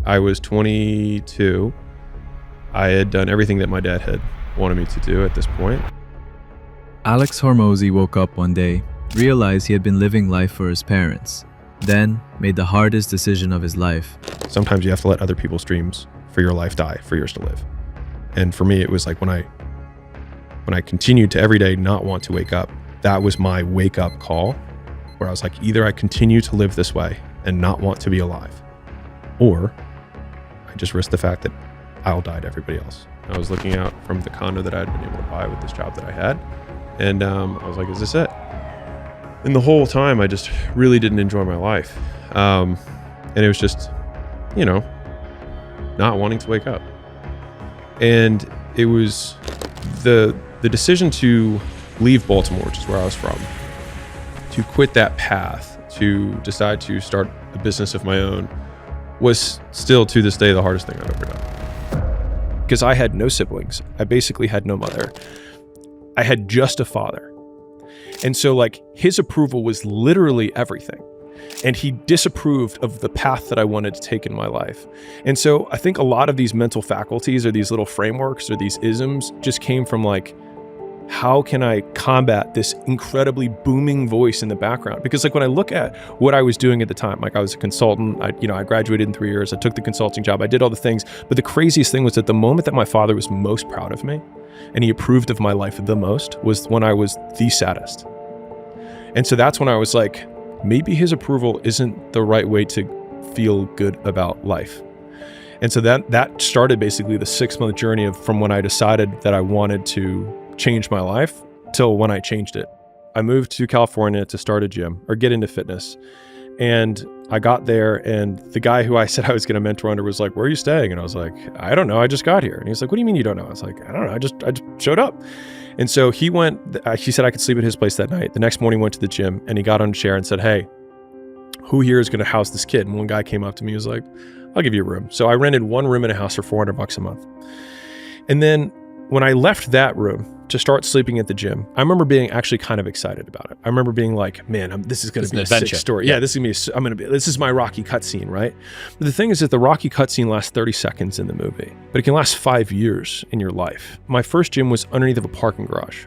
I was 22. I had done everything that my dad had wanted me to do at this point. Alex Hormozi woke up one day, realized he had been living life for his parents, then made the hardest decision of his life. Sometimes you have to let other people's dreams for your life die for yours to live. And for me, it was like when I continued to every day not want to wake up, that was my wake up call, where I was like, either I continue to live this way and not want to be alive, or I just risk the fact that I'll die to everybody else. I was looking out from the condo that I'd been able to buy with this job that I had. And I was like, is this it? And the whole time I just really didn't enjoy my life. And it was just, not wanting to wake up. And it was the decision to leave Baltimore, which is where I was from, to quit that path, to decide to start a business of my own, was still to this day the hardest thing I've ever done. Because I had no siblings. I basically had no mother. I had just a father. And so his approval was literally everything. And he disapproved of the path that I wanted to take in my life. And so I think a lot of these mental faculties or these little frameworks or these isms just came from how can I combat this incredibly booming voice in the background? Because when I look at what I was doing at the time, I was a consultant, I graduated in 3 years, I took the consulting job, I did all the things. But the craziest thing was that the moment that my father was most proud of me and he approved of my life the most was when I was the saddest. And so that's when I was like, maybe his approval isn't the right way to feel good about life. And so that started basically the 6-month journey from when I decided that I wanted to change my life till when I changed it. I moved to California to start a gym or get into fitness. And I got there and the guy who I said I was going to mentor under was like, where are you staying? And I was like, I don't know. I just got here. And he's like, what do you mean you don't know? I was like, I don't know. I just showed up. And so he said I could sleep at his place that night. The next morning went to the gym and he got on a chair and said, hey, who here is going to house this kid? And one guy came up to me and was like, I'll give you a room. So I rented one room in a house for $400 a month. And then when I left that room to start sleeping at the gym, I remember being actually kind of excited about it. I remember being like, man, this is going to be a sick story. Yeah, this is my Rocky cutscene, right? But the thing is that the Rocky cutscene lasts 30 seconds in the movie, but it can last 5 years in your life. My first gym was underneath of a parking garage.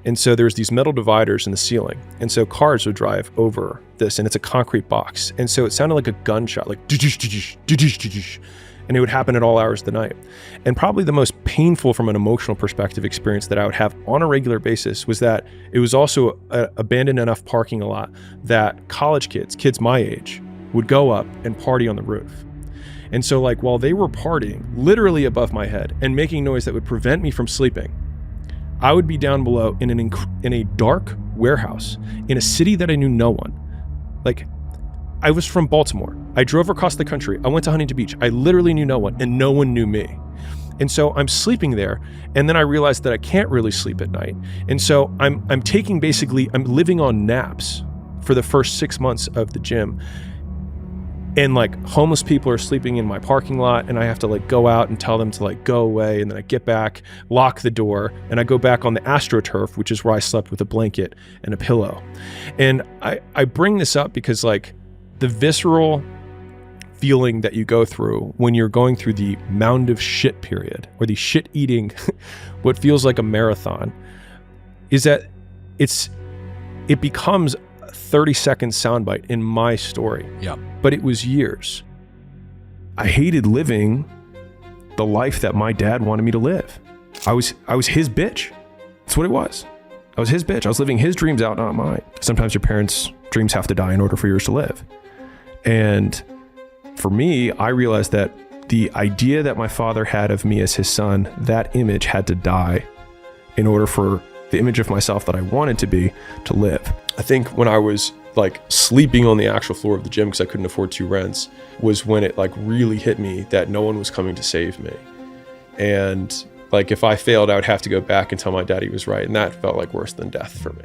And so there's these metal dividers in the ceiling. And so cars would drive over this and it's a concrete box. And so it sounded like a gunshot, like and it would happen at all hours of the night. And probably the most painful from an emotional perspective experience that I would have on a regular basis was that it was also an abandoned enough parking lot that college kids my age, would go up and party on the roof. And so while they were partying literally above my head and making noise that would prevent me from sleeping, I would be down below in a dark warehouse in a city that I knew no one. I was from Baltimore. I drove across the country. I went to Huntington Beach. I literally knew no one and no one knew me. And so I'm sleeping there. And then I realized that I can't really sleep at night. And so I'm living on naps for the first 6 months of the gym. And homeless people are sleeping in my parking lot and I have to go out and tell them to go away. And then I get back, lock the door, and I go back on the AstroTurf, which is where I slept with a blanket and a pillow. And I bring this up because the visceral feeling that you go through when you're going through the mound of shit period or the shit eating, what feels like a marathon, is that it becomes a 30-second soundbite in my story. Yeah. But it was years. I hated living the life that my dad wanted me to live. I was his bitch. That's what it was. I was his bitch. I was living his dreams out, not mine. Sometimes your parents' dreams have to die in order for yours to live. And for me, I realized that the idea that my father had of me as his son, that image had to die in order for the image of myself that I wanted to be to live. I think when I was sleeping on the actual floor of the gym because I couldn't afford 2 rents was when it really hit me that no one was coming to save me. And if I failed, I would have to go back and tell my dad he was right. And that felt worse than death for me.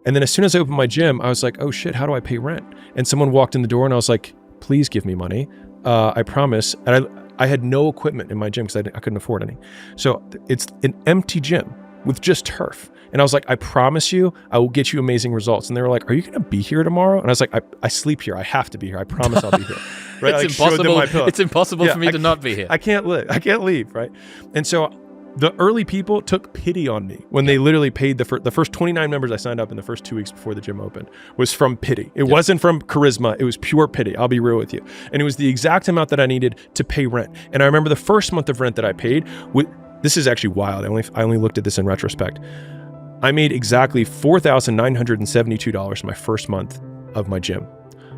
And then as soon as I opened my gym, I was like, oh shit, how do I pay rent? And someone walked in the door and I was like, please give me money. I promise. And I had no equipment in my gym because I couldn't afford any. So it's an empty gym with just turf. And I was like, I promise you, I will get you amazing results. And they were like, are you going to be here tomorrow? And I was like, I sleep here. I have to be here. I promise I'll be here. Right? It's impossible. It's impossible for me to not be here. I can't leave. Right. And so the early people took pity on me when they literally paid the first 29 members I signed up in the first 2 weeks before the gym opened was from pity. It wasn't from charisma. It was pure pity. I'll be real with you. And it was the exact amount that I needed to pay rent. And I remember the first month of rent that I paid, this is actually wild. I only looked at this in retrospect. I made exactly $4,972 my first month of my gym.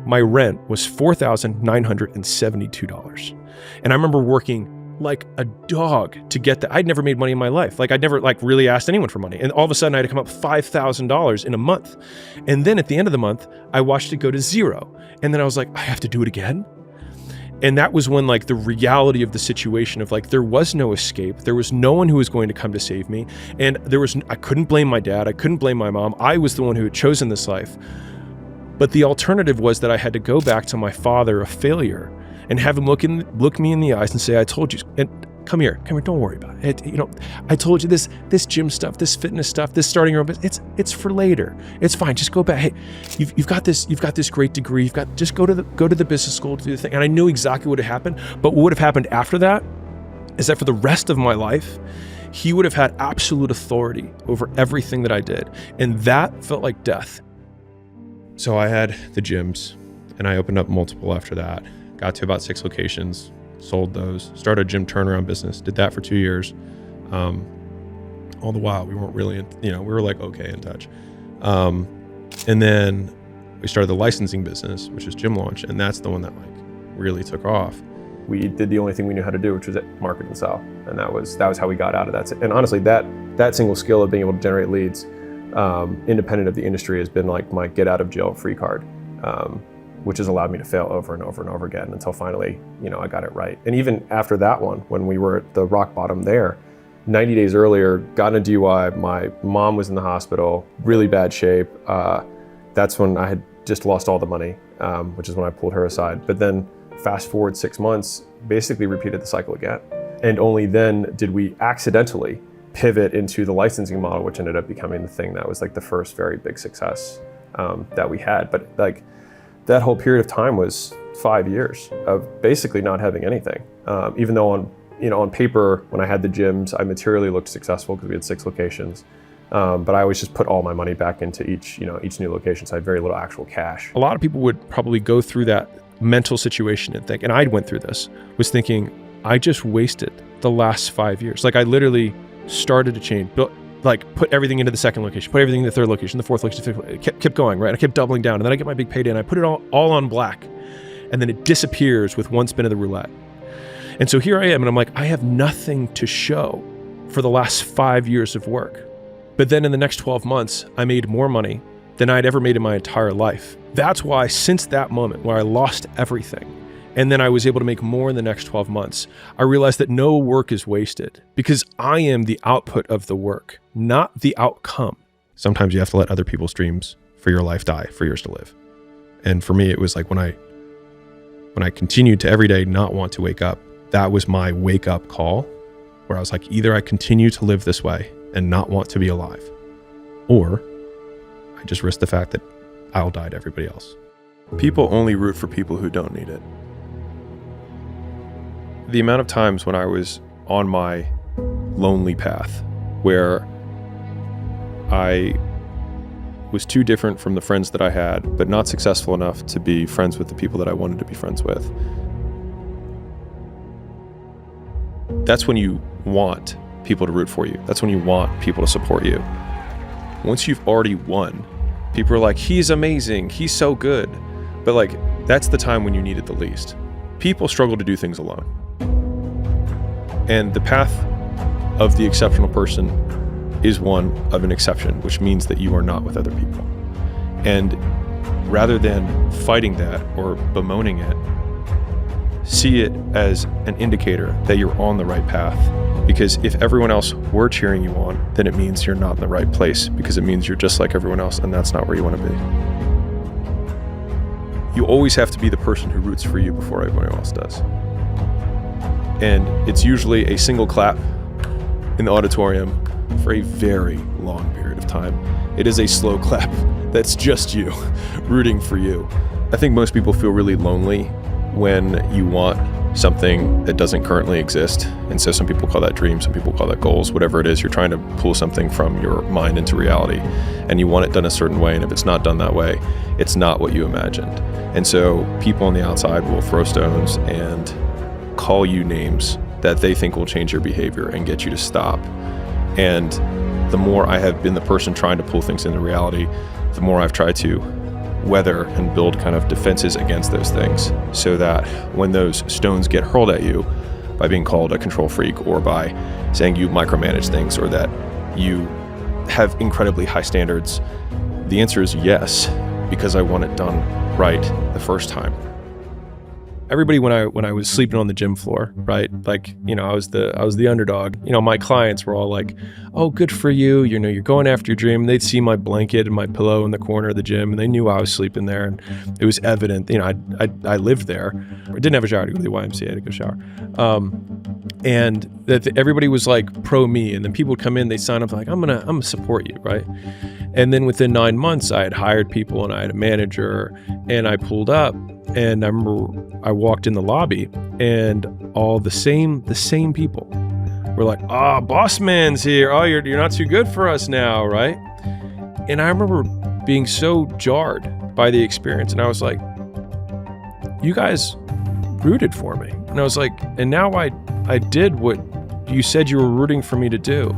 My rent was $4,972. And I remember working like a dog to get that. I'd never made money in my life. Like I'd never really asked anyone for money. And all of a sudden I had to come up $5,000 in a month. And then at the end of the month, I watched it go to zero. And then I was like, I have to do it again. And that was when the reality of the situation of there was no escape. There was no one who was going to come to save me. And I couldn't blame my dad. I couldn't blame my mom. I was the one who had chosen this life. But the alternative was that I had to go back to my father, a failure, and have him look me in the eyes and say, I told you, and come here, don't worry about it. I told you this gym stuff, this fitness stuff, this starting your own business, it's for later. It's fine. Just go back. Hey, you've got this great degree. Just go to the business school to do the thing. And I knew exactly what had happened. But what would have happened after that is that for the rest of my life, he would have had absolute authority over everything that I did. And that felt like death. So I had the gyms and I opened up multiple after that. Got to about 6 locations, sold those, started a gym turnaround business, did that for 2 years. All the while we weren't really, we were okay in touch. And then we started the licensing business, which is Gym Launch. And that's the one that really took off. We did the only thing we knew how to do, which was market and sell. And that was how we got out of that. And honestly, that single skill of being able to generate leads, independent of the industry, has been my get out of jail free card. Which has allowed me to fail over and over and over again until finally, I got it right. And even after that one, when we were at the rock bottom there, 90 days earlier, got in a DUI, my mom was in the hospital, really bad shape. That's when I had just lost all the money, which is when I pulled her aside. But then fast forward 6 months, basically repeated the cycle again. And only then did we accidentally pivot into the licensing model, which ended up becoming the thing that was the first very big success that we had. But that whole period of time was 5 years of basically not having anything. Even though on paper, when I had the gyms, I materially looked successful because we had 6 locations. But I always just put all my money back into each new location. So I had very little actual cash. A lot of people would probably go through that mental situation and think, and I went through this, was thinking, I just wasted the last 5 years. I literally started to change, put everything into the second location, put everything in the third location, the fourth location, fifth location. It kept going, right? I kept doubling down, and then I get my big payday, and I put it all on black, and then it disappears with one spin of the roulette. And so here I am, and I'm like, I have nothing to show for the last 5 years of work. But then in the next 12 months, I made more money than I'd ever made in my entire life. That's why since that moment where I lost everything, and then I was able to make more in the next 12 months, I realized that no work is wasted because I am the output of the work, not the outcome. Sometimes you have to let other people's dreams for your life die for yours to live. And for me, it was when I continued to every day not want to wake up, that was my wake up call where I was either I continue to live this way and not want to be alive, or I just risk the fact that I'll die to everybody else. People only root for people who don't need it. The amount of times when I was on my lonely path where I was too different from the friends that I had, but not successful enough to be friends with the people that I wanted to be friends with. That's when you want people to root for you. That's when you want people to support you. Once you've already won, people are like, he's amazing, he's so good. But that's the time when you need it the least. People struggle to do things alone. And the path of the exceptional person is one of an exception, which means that you are not with other people. And rather than fighting that or bemoaning it, see it as an indicator that you're on the right path. Because if everyone else were cheering you on, then it means you're not in the right place, because it means you're just like everyone else, and that's not where you want to be. You always have to be the person who roots for you before everyone else does. And it's usually a single clap in the auditorium for a very long period of time. It is a slow clap that's just you, rooting for you. I think most people feel really lonely when you want something that doesn't currently exist. And so some people call that dreams, some people call that goals, whatever it is. You're trying to pull something from your mind into reality, and you want it done a certain way. And if it's not done that way, it's not what you imagined. And so people on the outside will throw stones and call you names that they think will change your behavior and get you to stop. And the more I have been the person trying to pull things into reality, the more I've tried to weather and build kind of defenses against those things, so that when those stones get hurled at you by being called a control freak, or by saying you micromanage things, or that you have incredibly high standards, the answer is yes, because I want it done right the first time. Everybody, when I was sleeping on the gym floor, right? Like, I was the underdog. My clients were all like, "Oh, good for you. You're going after your dream." And they'd see my blanket and my pillow in the corner of the gym, and they knew I was sleeping there, and it was evident. I lived there. I didn't have a shower to go to the YMCA to go shower, and that everybody was like pro me. And then people would come in, they sign up like, "I'm gonna support you," right? And then within 9 months, I had hired people and I had a manager, and I pulled up. And I remember I walked in the lobby, and all the same people were like, "Oh, boss man's here. Oh, you're not too good for us now, right?" And I remember being so jarred by the experience, and I was like, "You guys rooted for me." And I was like, "And now I did what you said you were rooting for me to do."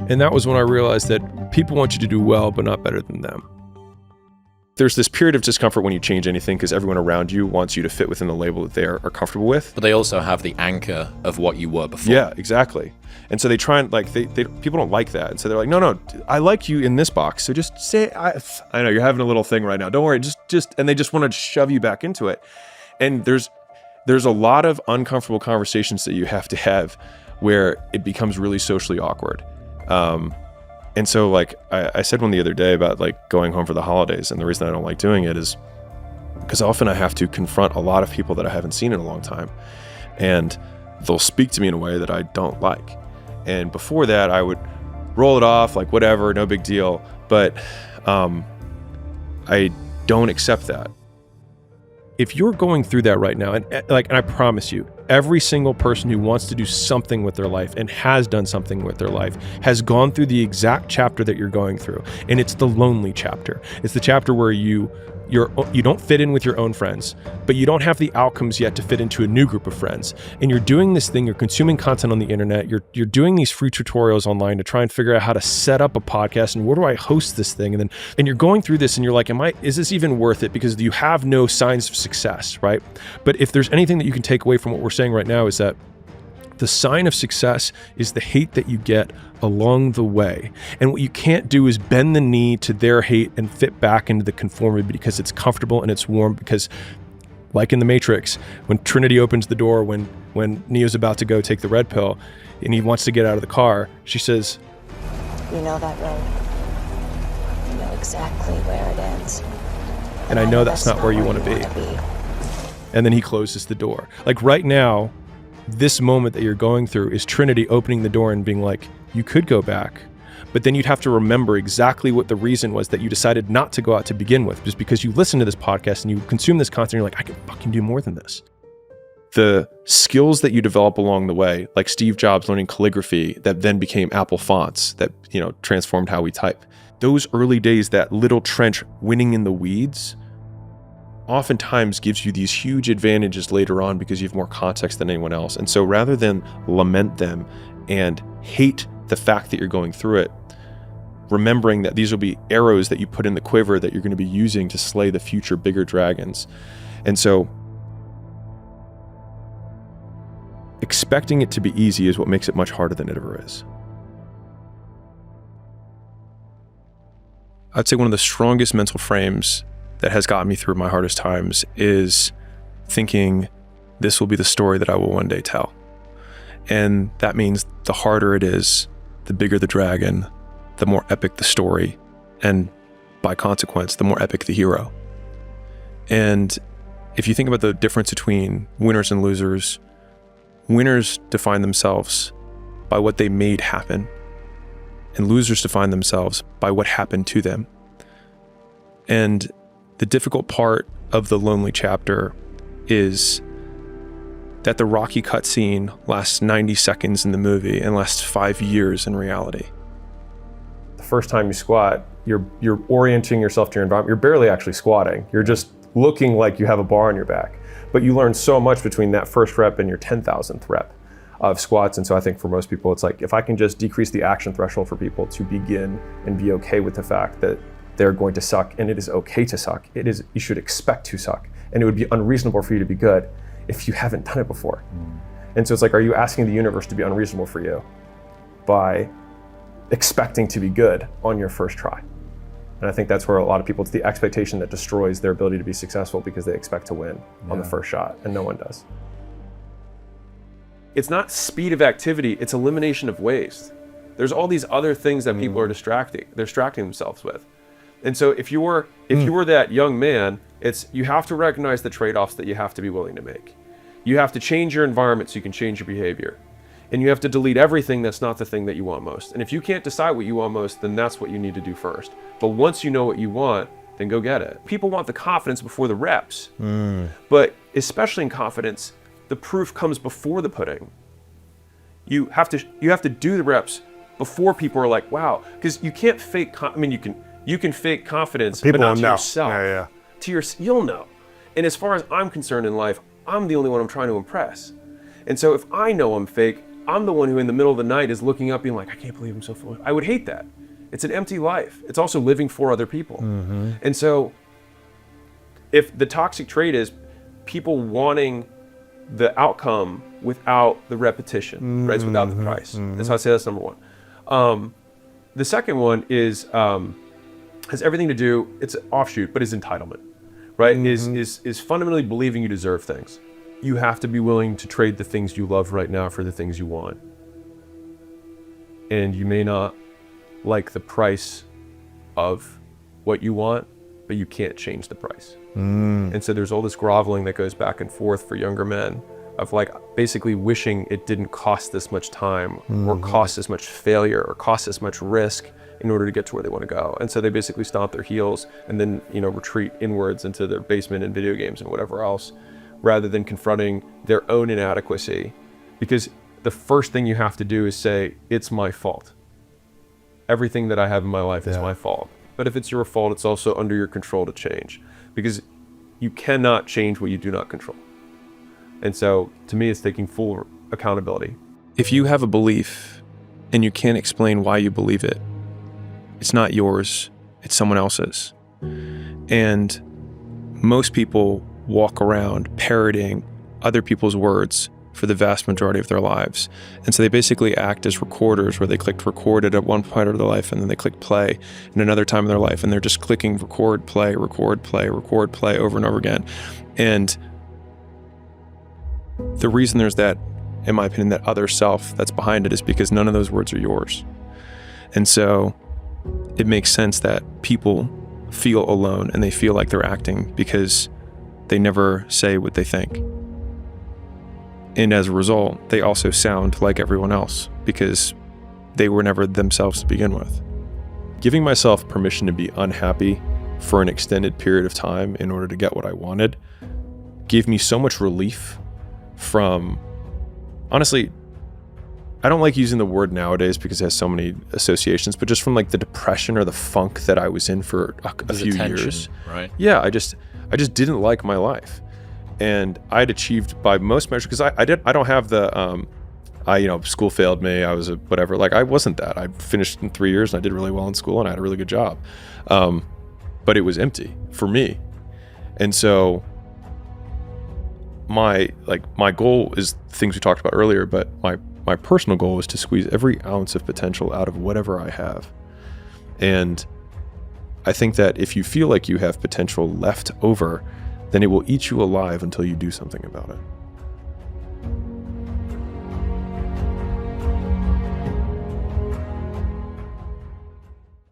And that was when I realized that people want you to do well, but not better than them. There's this period of discomfort when you change anything, because everyone around you wants you to fit within the label that they are comfortable with. But they also have the anchor of what you were before. Yeah, exactly. And so they try and people don't like that. And so they're like, no, I like you in this box. So just say, I know you're having a little thing right now. Don't worry. Just, and they just want to shove you back into it. And there's a lot of uncomfortable conversations that you have to have where it becomes really socially awkward. And so like I said one the other day about like going home for the holidays, and the reason I don't like doing it is because often I have to confront a lot of people that I haven't seen in a long time, and they'll speak to me in a way that I don't like. And before that, I would roll it off like whatever, no big deal. But I don't accept that. If you're going through that right now, and I promise you, every single person who wants to do something with their life and has done something with their life has gone through the exact chapter that you're going through. And it's the lonely chapter. It's the chapter where you don't fit in with your own friends, but you don't have the outcomes yet to fit into a new group of friends. And you're doing this thing, you're consuming content on the internet, you're doing these free tutorials online to try and figure out how to set up a podcast and where do I host this thing? And you're going through this and you're like, is this even worth it? Because you have no signs of success, right? But if there's anything that you can take away from what we're saying right now, is that the sign of success is the hate that you get along the way. And what you can't do is bend the knee to their hate and fit back into the conformity because it's comfortable and it's warm. Because like in the Matrix, when Trinity opens the door, when Neo's about to go take the red pill and he wants to get out of the car, she says, "You know that road. You know exactly where it ends. And I know that's not where you want to be." And then he closes the door. Like right now, this moment that you're going through is Trinity opening the door and being like, you could go back, but then you'd have to remember exactly what the reason was that you decided not to go out to begin with, just because you listen to this podcast and you consume this content, you're like, I can fucking do more than this. The skills that you develop along the way, like Steve Jobs learning calligraphy that then became Apple fonts that, transformed how we type. Those early days, that little trench winning in the weeds, oftentimes gives you these huge advantages later on because you have more context than anyone else. And so rather than lament them and hate the fact that you're going through it, remembering that these will be arrows that you put in the quiver that you're going to be using to slay the future bigger dragons. And so expecting it to be easy is what makes it much harder than it ever is. I'd say one of the strongest mental frames that has gotten me through my hardest times is thinking this will be the story that I will one day tell. And that means the harder it is, the bigger the dragon, the more epic the story, and by consequence, the more epic the hero. And if you think about the difference between winners and losers, winners define themselves by what they made happen. and losers define themselves by what happened to them. And the difficult part of the lonely chapter is that the Rocky cutscene lasts 90 seconds in the movie and lasts 5 years in reality. The first time you squat, you're orienting yourself to your environment. You're barely actually squatting. You're just looking like you have a bar on your back. But you learn so much between that first rep and your 10,000th rep of squats. And so I think for most people, it's like, if I can just decrease the action threshold for people to begin and be okay with the fact that they're going to suck, and it is okay to suck. You should expect to suck. And it would be unreasonable for you to be good if you haven't done it before. And so it's like, are you asking the universe to be unreasonable for you by expecting to be good on your first try? And I think that's where a lot of people, it's the expectation that destroys their ability to be successful, because they expect to win on the first shot, and no one does. It's not speed of activity, it's elimination of waste. There's all these other things that people are distracting themselves with. And so if you were that young man, you have to recognize the trade-offs that you have to be willing to make. You have to change your environment so you can change your behavior. And you have to delete everything that's not the thing that you want most. And if you can't decide what you want most, then that's what you need to do first. But once you know what you want, then go get it. People want the confidence before the reps. But especially in confidence, the proof comes before the pudding. You have to do the reps before people are like, wow. Because you can't fake, you can fake confidence, People but not will to know. yourself. Yeah. You'll know. And as far as I'm concerned in life, I'm the only one I'm trying to impress. And so if I know I'm fake, I'm the one who in the middle of the night is looking up being like, I can't believe I'm so full. I would hate that. It's an empty life. It's also living for other people. And so if the toxic trait is people wanting the outcome without the repetition, right? It's without the price. That's how I say that's number one. The second one is, has everything to do, it's an offshoot, but is entitlement, right? Is fundamentally believing you deserve things. You have to be willing to trade the things you love right now for the things you want. And you may not like the price of what you want, but you can't change the price. And so there's all this groveling that goes back and forth for younger men of like basically wishing it didn't cost this much time or cost as much failure or cost as much risk in order to get to where they want to go. And so they basically stomp their heels and then, retreat inwards into their basement and video games and whatever else, rather than confronting their own inadequacy. Because the first thing you have to do is say, it's my fault. Everything that I have in my life is my fault. But if it's your fault, it's also under your control to change, because you cannot change what you do not control. And so to me, it's taking full accountability. If you have a belief and you can't explain why you believe it, it's not yours, it's someone else's. And most people walk around parroting other people's words for the vast majority of their lives. And so they basically act as recorders, where they clicked record at one point of their life and then they click play in another time in their life, and they're just clicking record, play, record, play, record, play over and over again. And the reason there's that, in my opinion, that other self that's behind it is because none of those words are yours. And so it makes sense that people feel alone and they feel like they're acting because they never say what they think. And as a result, they also sound like everyone else because they were never themselves to begin with. Giving myself permission to be unhappy for an extended period of time in order to get what I wanted gave me so much relief from, honestly, I don't like using the word nowadays because it has so many associations, but just from like the depression or the funk that I was in for a few years. Right? Yeah, I just didn't like my life. And I'd achieved by most measures, because I don't have the, school failed me, I was a whatever, like I wasn't that. I finished in 3 years and I did really well in school and I had a really good job. But it was empty for me. And so my goal is things we talked about earlier, but my personal goal is to squeeze every ounce of potential out of whatever I have. And I think that if you feel like you have potential left over, then it will eat you alive until you do something about it.